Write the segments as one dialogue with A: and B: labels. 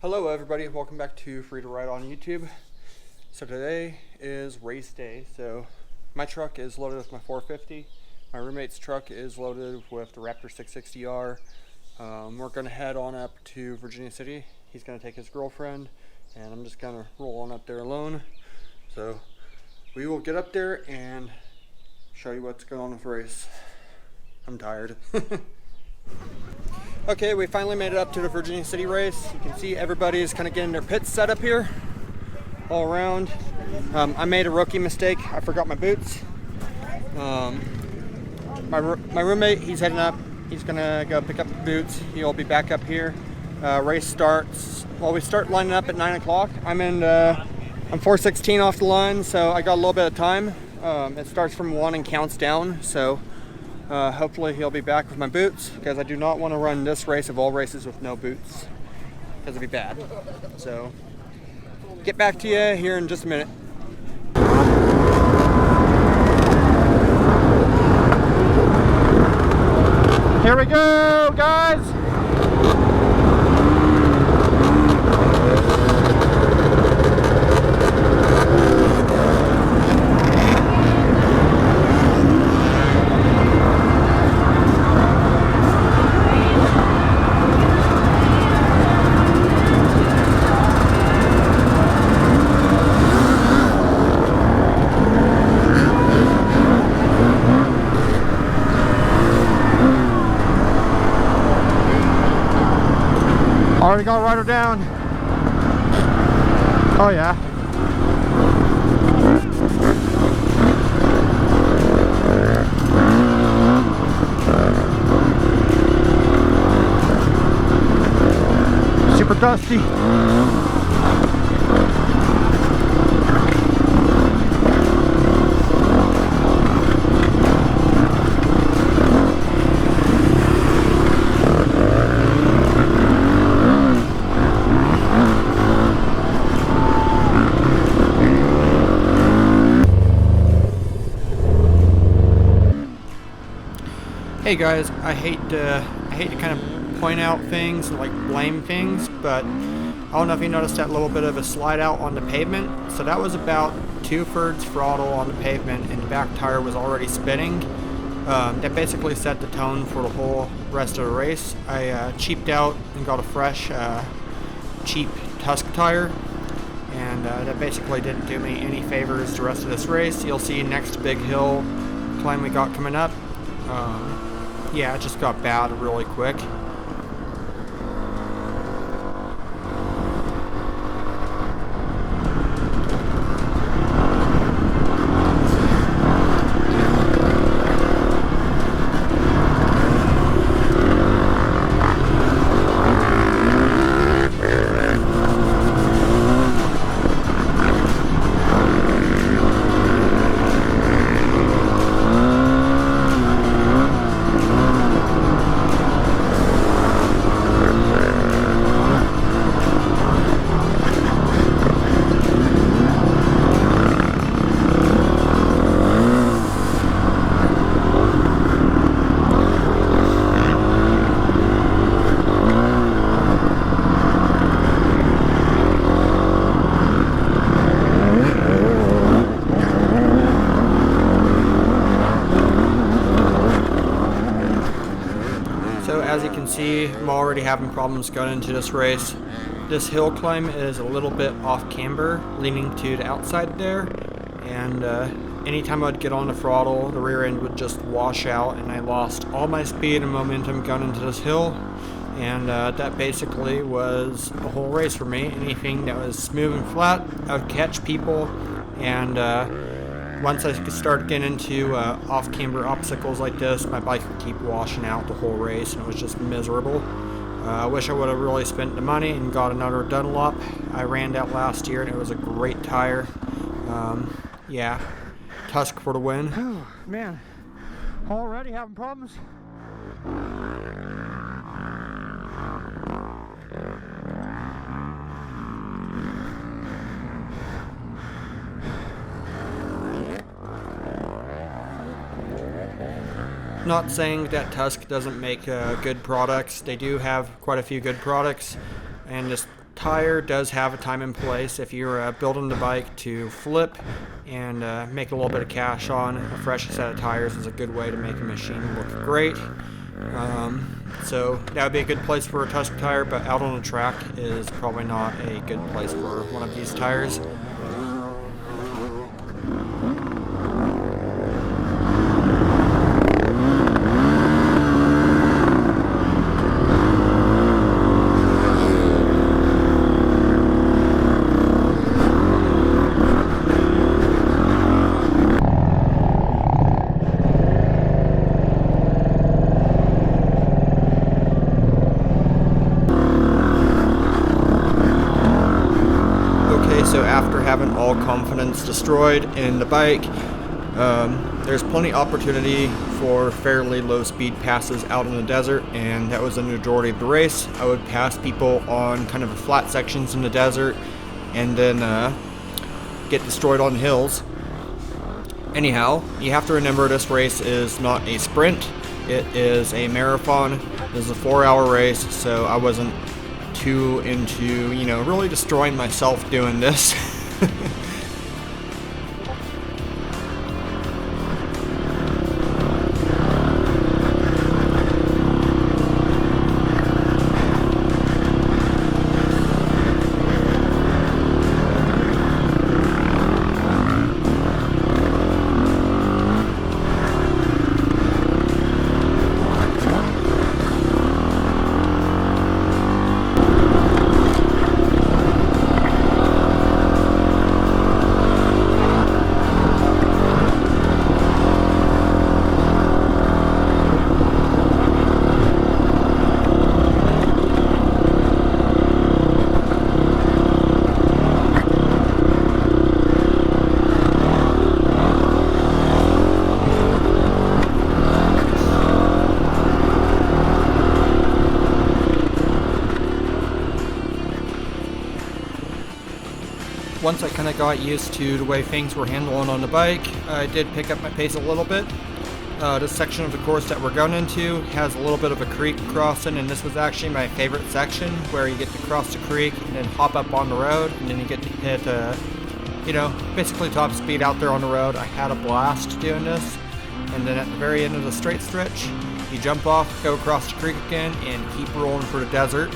A: Hello everybody, welcome back to Free to Ride on YouTube. So today is race day. So my truck is loaded with my 450. My roommate's truck is loaded with the Raptor 660R. We're going to head on up to Virginia City. He's going to take his girlfriend and I'm just going to roll on up there alone. So we will get up there and show you what's going on with the race. I'm tired. Okay, we finally made it up to the Virginia City race. You can see everybody is kind of getting their pits set up here all around. I made a rookie mistake. I forgot my boots. My roommate, he's heading up. He's gonna go pick up the boots. He'll be back up here. Race starts, well, we start lining up at 9 o'clock. I'm 4:16 off the line, so I got a little bit of time. It starts from 1 and counts down, so hopefully he'll be back with my boots, because I do not want to run this race of all races with no boots, because it'd be bad. So get back to you here in just a minute. Here we go, guys. Already got a rider down. Oh yeah. Super dusty. Hey guys, I hate to kind of point out things and like blame things, but I don't know if you noticed that little bit of a slide out on the pavement. So that was about 2/3 throttle on the pavement and the back tire was already spinning. That basically set the tone for the whole rest of the race. I cheaped out and got a fresh cheap Tusk tire, and that basically didn't do me any favors the rest of this race. You'll see next big hill climb we got coming up. Yeah, it just got bad really quick. As you can see, I'm already having problems going into this race. This hill climb is a little bit off camber, leaning to the outside there, and anytime I'd get on the throttle, the rear end would just wash out, and I lost all my speed and momentum going into this hill, and that basically was the whole race for me. Anything that was smooth and flat, I would catch people, and once I started getting into off-camber obstacles like this, my bike would keep washing out the whole race, and it was just miserable. I wish I would have really spent the money and got another Dunlop. I ran that last year, and it was a great tire. Yeah, Tusk for the win. Oh, man, already having problems. Not saying that Tusk doesn't make good products. They do have quite a few good products, and this tire does have a time and place. If you're building the bike to flip and make a little bit of cash on, a fresh set of tires is a good way to make a machine look great. So that would be a good place for a Tusk tire, but out on the track is probably not a good place for one of these tires. So after having all confidence destroyed in the bike, there's plenty of opportunity for fairly low speed passes out in the desert, and that was the majority of the race. I would pass people on kind of the flat sections in the desert and then get destroyed on hills. Anyhow, you have to remember this race is not a sprint, it is a marathon. This is a 4-hour race, so I wasn't too into, really destroying myself doing this. Once I kind of got used to the way things were handling on the bike, I did pick up my pace a little bit. This section of the course that we're going into has a little bit of a creek crossing, and this was actually my favorite section, where you get to cross the creek and then hop up on the road, and then you get to hit, basically top speed out there on the road. I had a blast doing this, and then at the very end of the straight stretch, you jump off, go across the creek again, and keep rolling for the desert.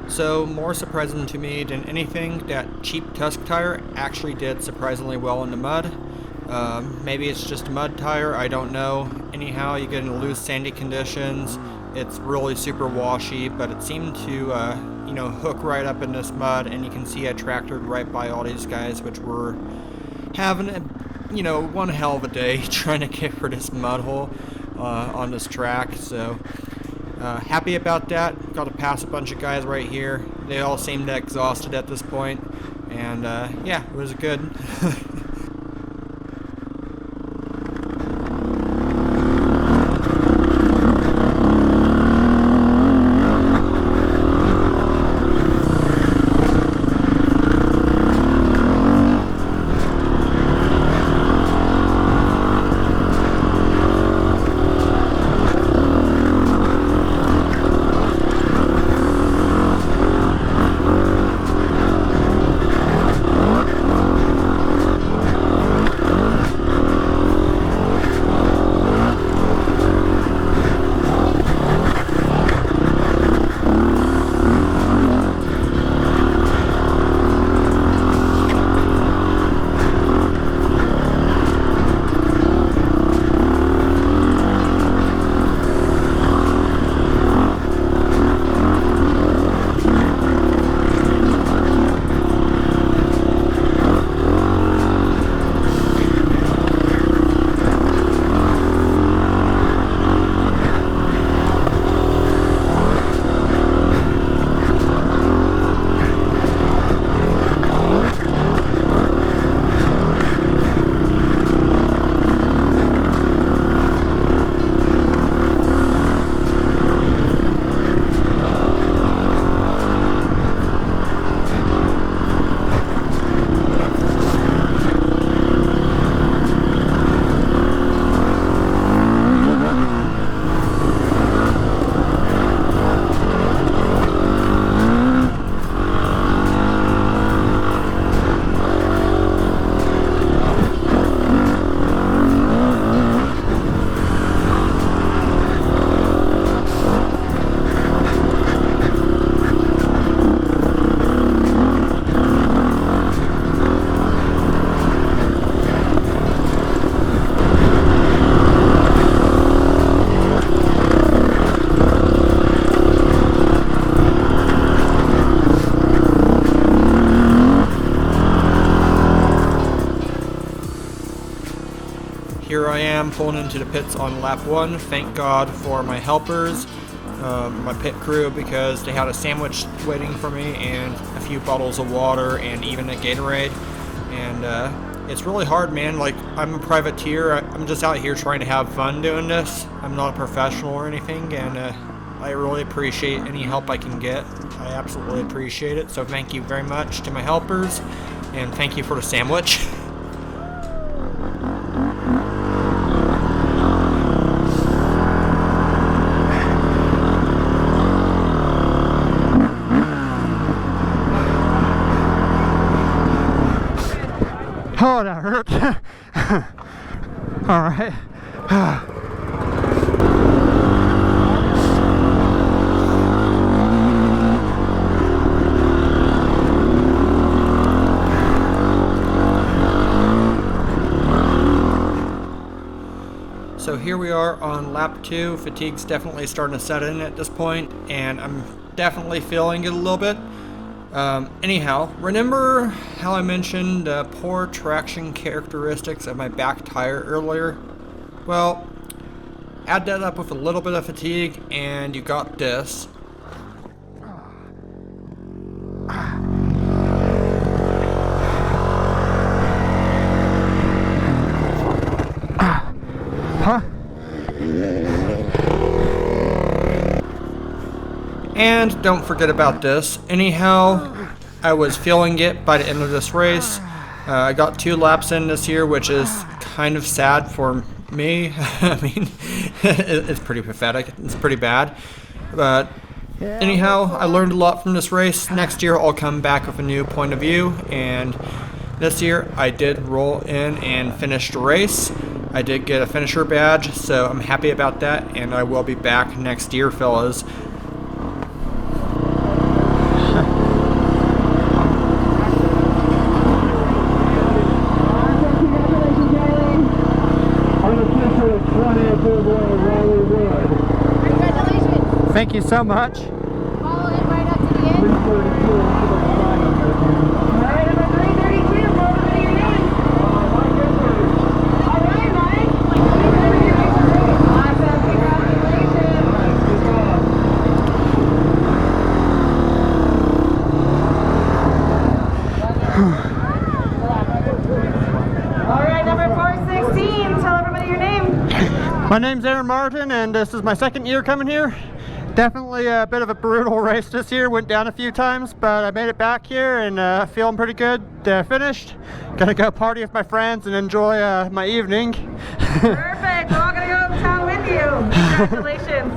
A: So more surprising to me than anything, that cheap Tusk tire actually did surprisingly well in the mud. Maybe it's just a mud tire, I don't know. Anyhow, you get into loose sandy conditions. It's really super washy, but it seemed to hook right up in this mud, and you can see I tractored right by all these guys, which were having one hell of a day trying to get for this mud hole on this track. So happy about that. Got to pass a bunch of guys right here. They all seemed exhausted at this point, and yeah, it was good. I am pulling into the pits on lap 1. Thank God for my helpers, my pit crew, because they had a sandwich waiting for me and a few bottles of water and even a Gatorade. And it's really hard, man. Like, I'm a privateer. I'm just out here trying to have fun doing this. I'm not a professional or anything, and I really appreciate any help I can get. I absolutely appreciate it. So thank you very much to my helpers, and thank you for the sandwich.
B: Oh, that hurt. All right.
A: So here we are on lap 2. Fatigue's definitely starting to set in at this point, and I'm definitely feeling it a little bit. Anyhow, remember how I mentioned poor traction characteristics of my back tire earlier? Well, add that up with a little bit of fatigue and you got this.
B: Huh?
A: And don't forget about this. Anyhow, I was feeling it by the end of this race. I got 2 laps in this year, which is kind of sad for me. I mean, it's pretty pathetic. It's pretty bad. But anyhow, I learned a lot from this race. Next year, I'll come back with a new point of view. And this year, I did roll in and finish the race. I did get a finisher badge, so I'm happy about that. And I will be back next year, fellas.
B: Thank you so much.
C: Follow it right up to the end. Alright, number 332, follow the your name. Alright, Mike. Awesome, congratulations. Alright, number 416, tell everybody your name.
B: My name's Aaron Martin, and this is my 2nd year coming here. Definitely a bit of a brutal race this year. Went down a few times, but I made it back here and feeling pretty good. Finished. Gonna go party with my friends and enjoy my evening.
C: Perfect. We're all gonna go to town with you. Congratulations.